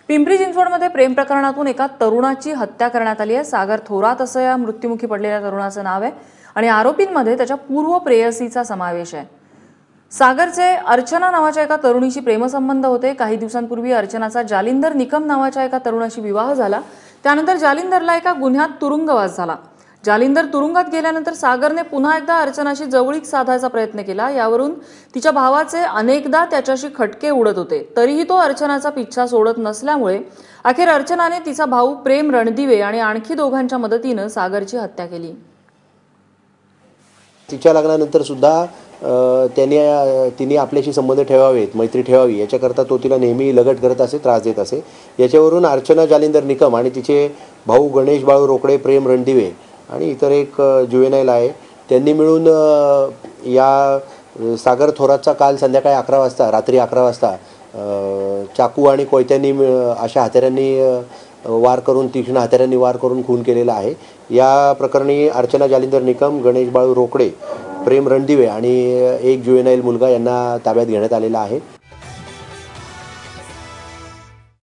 पिंपरी चिंचवडमध्ये प्रेम प्रकरणातून एका तरुणाची हत्या करण्यात आली आहे। सागर थोरात असं या मृत्युमुखी पडलेल्या तरुणाचं नाव आहे आणि आरोपींमध्ये त्याच्या पूर्व प्रेयसीचा समावेश आहे। सागरचे अर्चना नावाच्या एका तरुणीशी प्रेमसंबंध होते। काही दिवसांपूर्वी अर्चनाचा जालिंदर निकम नावाच्या एका तरुणाशी विवाह झाला। त्यानंतर जालिंदरला एका गुन्ह्यात तुरुंगवास झाला। जालिंदर तुरुंगात गेल्यानंतर सागरने पुन्हा एकदा अर्चनाशी जवळीक साधायचा प्रयत्न केला। यावरून तिच्या भावाचे अनेकदा त्याच्याशी खटके उडत होते, तरीही तो अर्चनाचा पिच्छा सोडत नसल्यामुळे अखेर अर्चनाने तिचा भाऊ प्रेम रणदिवे आणि आणखी दोघांच्या मदतीने सागरची हत्या केली। तिच्या लग्नानंतर सुद्धा तिने आपल्याशी संबंध ठेवावेत, मैत्री ठेवावी याच्याकरता तो तिला नेहमी लगट करत असे, त्रास देत असे। याच्यावरून अर्चना जालिंदर निकम आणि तिचे भाऊ गणेश बाळू रोकडे, प्रेम रणदिवे आणि इतर एक जुवेनाईल आहे, त्यांनी मिळून या सागर थोरातचा काल संध्याकाळी 11 वाजता, रात्री 11 वाजता चाकू आणि कोयत्यांनी अशा हत्यारांनी वार करून, तीक्ष्ण हत्यारांनी वार करून खून केलेला आहे। या प्रकरणी अर्चना जालिंदर निकम, गणेश बाळू रोकडे, प्रेम रणदिवे आणि एक जुवेनाईल मुलगा यांना ताब्यात घेण्यात आलेला आहे।